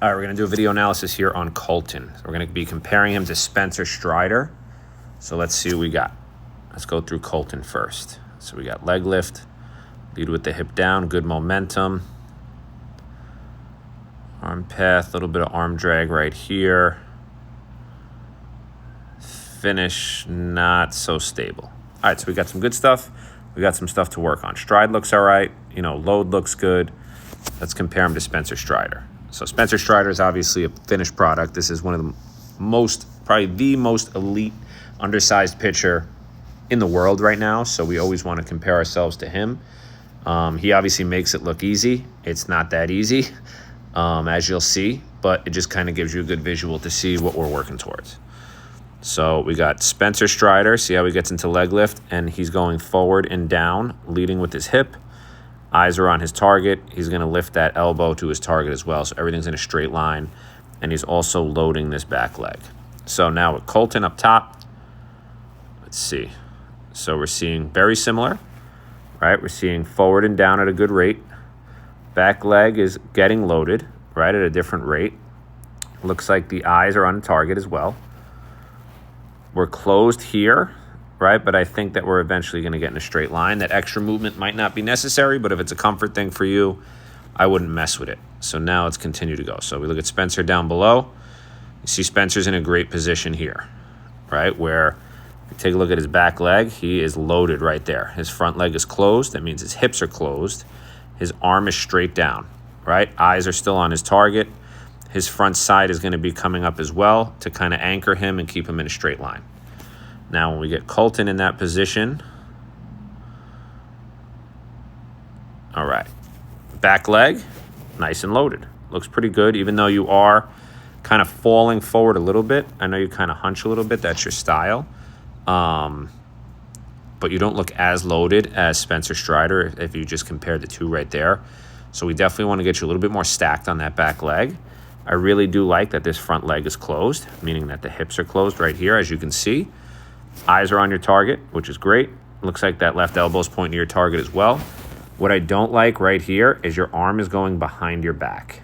All right, we're going to do a video analysis here on Kolten. So we're going to be comparing him to Spencer Strider. So let's see what we got. Let's go through Kolten first. So we got leg lift, lead with the hip down, good momentum. Arm path, a little bit of arm drag right here. Finish, not so stable. All right, so we got some good stuff. We got some stuff to work on. Stride looks all right. Load looks good. Let's compare him to Spencer Strider. So Spencer Strider is obviously a finished product. This is one of the probably the most elite, undersized pitcher in the world right now. So we always want to compare ourselves to him. He obviously makes it look easy. It's not that easy, as you'll see, but it just kind of gives you a good visual to see what we're working towards. So we got Spencer Strider. See how he gets into leg lift, and he's going forward and down, leading with his hip. Eyes are on his target. He's going to lift that elbow to his target as well. So everything's in a straight line. And he's also loading this back leg. So now with Kolten up top, let's see. So we're seeing very similar, right? We're seeing forward and down at a good rate. Back leg is getting loaded, right, at a different rate. Looks like the eyes are on target as well. We're closed here, right? But I think that we're eventually going to get in a straight line. That extra movement might not be necessary, but if it's a comfort thing for you, I wouldn't mess with it. So now let's continue to go. So we look at Spencer down below. You see Spencer's in a great position here, right? Where if you take a look at his back leg, he is loaded right there. His front leg is closed. That means his hips are closed. His arm is straight down, right? Eyes are still on his target. His front side is going to be coming up as well to kind of anchor him and keep him in a straight line. Now, when we get Kolten in that position, all right, back leg, nice and loaded. Looks pretty good, even though you are kind of falling forward a little bit. I know you kind of hunch a little bit. That's your style. But you don't look as loaded as Spencer Strider if you just compare the two right there. So we definitely want to get you a little bit more stacked on that back leg. I really do like that this front leg is closed, meaning that the hips are closed right here, as you can see. Eyes are on your target, which is great. Looks like that left elbow is pointing to your target as well. What I don't like right here is your arm is going behind your back,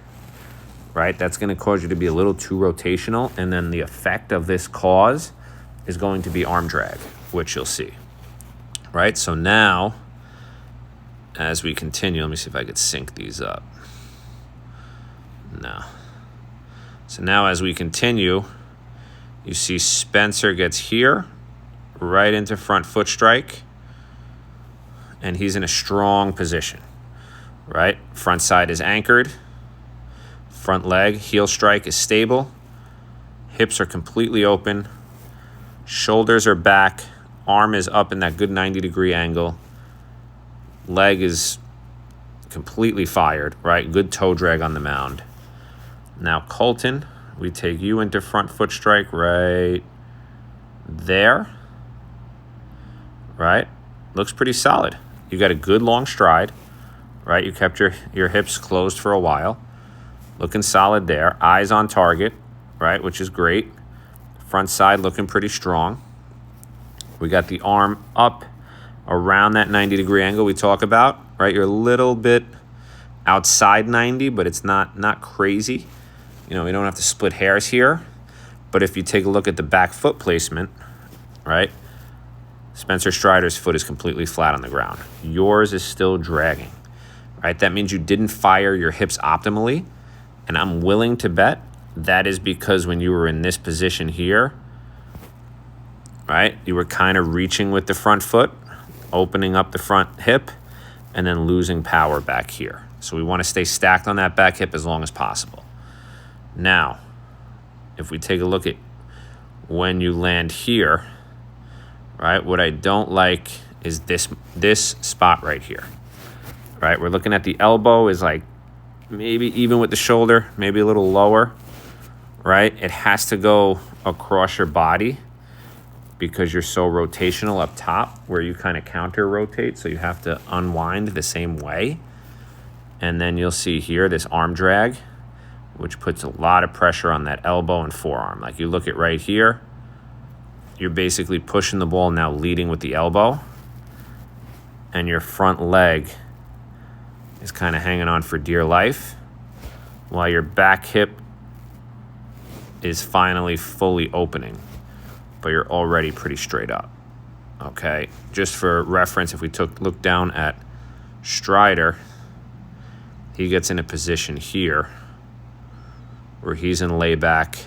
right? That's going to cause you to be a little too rotational, and then the effect of this cause is going to be arm drag, which you'll see, right? So now, as we continue, let me see if I could sync these up. No. So now as we continue, you see Spencer gets here, right into front foot strike, and he's in a strong position, right? Front side is anchored, front leg, heel strike is stable, hips are completely open, shoulders are back, arm is up in that good 90-degree angle, leg is completely fired, right? Good toe drag on the mound. Now Kolten, we take you into front foot strike right there, right? Looks pretty solid. You got a good long stride, right? You kept your hips closed for a while. Looking solid there. Eyes on target, right, which is great. Front side looking pretty strong. We got the arm up around that 90-degree angle we talk about, right? You're a little bit outside 90, but it's not crazy. We don't have to split hairs here. But if you take a look at the back foot placement, right, Spencer Strider's foot is completely flat on the ground. Yours is still dragging, right? That means you didn't fire your hips optimally. And I'm willing to bet that is because when you were in this position here, right, you were kind of reaching with the front foot, opening up the front hip, and then losing power back here. So we want to stay stacked on that back hip as long as possible. Now, if we take a look at when you land here, right, what I don't like is this spot right here, right? We're looking at the elbow is like maybe even with the shoulder, maybe a little lower, right? It has to go across your body because you're so rotational up top where you kind of counter rotate. So you have to unwind the same way. And then you'll see here this arm drag, which puts a lot of pressure on that elbow and forearm. Like you look at right here, you're basically pushing the ball now leading with the elbow, and your front leg is kind of hanging on for dear life, while your back hip is finally fully opening, but you're already pretty straight up. Okay, just for reference, if we look down at Strider, he gets in a position here where he's in layback.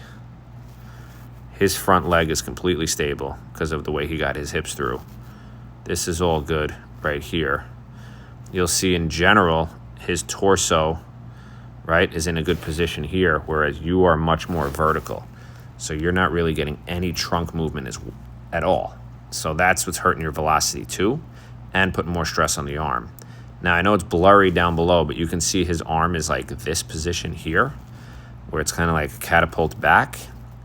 His front leg is completely stable because of the way he got his hips through. This is all good right here. You'll see in general, his torso, right, is in a good position here, whereas you are much more vertical. So you're not really getting any trunk movement at all. So that's what's hurting your velocity too, and putting more stress on the arm. Now, I know it's blurry down below, but you can see his arm is like this position here, where it's kind of like catapult back,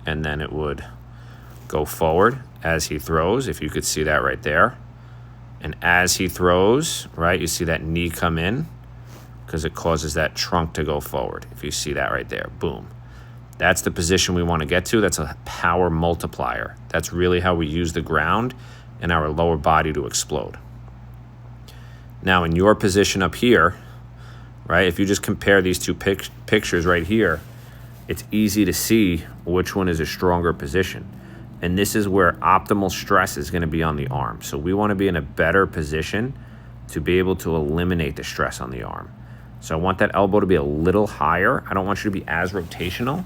and then it would go forward as he throws, if you could see that right there. And as he throws, right, you see that knee come in because it causes that trunk to go forward. If you see that right there, boom. That's the position we want to get to. That's a power multiplier. That's really how we use the ground and our lower body to explode. Now, in your position up here, right, if you just compare these two pictures right here, it's easy to see which one is a stronger position. And this is where optimal stress is going to be on the arm. So we want to be in a better position to be able to eliminate the stress on the arm. So I want that elbow to be a little higher. I don't want you to be as rotational,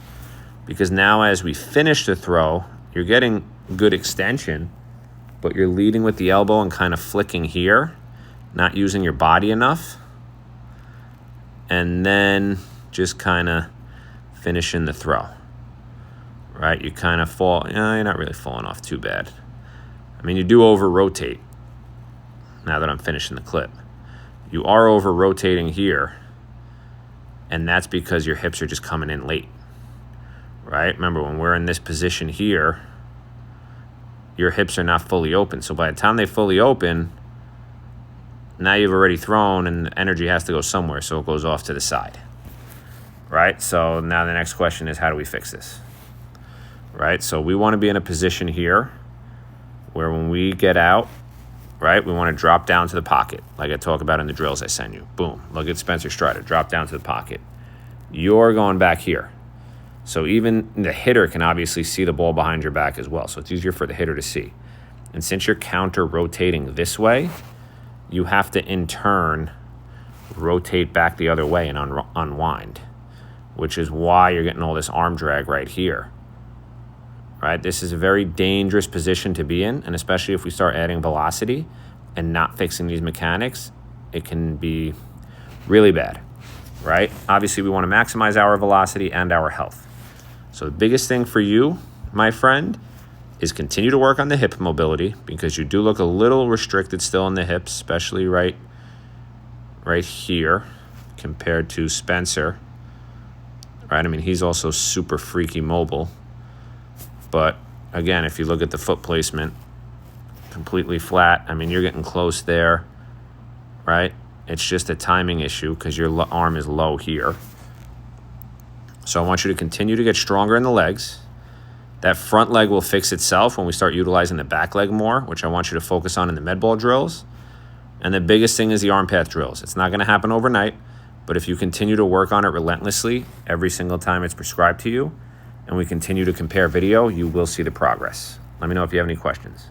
because now as we finish the throw, you're getting good extension, but you're leading with the elbow and kind of flicking here, not using your body enough, and then just kind of finishing the throw. Right, you kind of fall, you're not really falling off too bad. I mean, you do over-rotate now that I'm finishing the clip. You are over-rotating here, and that's because your hips are just coming in late, right? Remember, when we're in this position here, your hips are not fully open. So by the time they fully open, now you've already thrown, and the energy has to go somewhere, so it goes off to the side, right? So now the next question is, how do we fix this? Right, so we want to be in a position here where when we get out, right, we want to drop down to the pocket, like I talk about in the drills I send you. Boom, look at Spencer Strider, drop down to the pocket. You're going back here. So even the hitter can obviously see the ball behind your back as well, so it's easier for the hitter to see. And since you're counter-rotating this way, you have to in turn rotate back the other way and unwind, which is why you're getting all this arm drag right here. Right, this is a very dangerous position to be in, and especially if we start adding velocity and not fixing these mechanics, it can be really bad, right? Obviously, we want to maximize our velocity and our health. So the biggest thing for you, my friend, is continue to work on the hip mobility, because you do look a little restricted still in the hips, especially right here compared to Spencer. Right, I mean, he's also super freaky mobile. But again, if you look at the foot placement, completely flat. I mean, you're getting close there, right? It's just a timing issue because your arm is low here. So I want you to continue to get stronger in the legs. That front leg will fix itself when we start utilizing the back leg more, which I want you to focus on in the med ball drills. And the biggest thing is the arm path drills. It's not going to happen overnight, but if you continue to work on it relentlessly every single time it's prescribed to you, and we continue to compare video, you will see the progress. Let me know if you have any questions.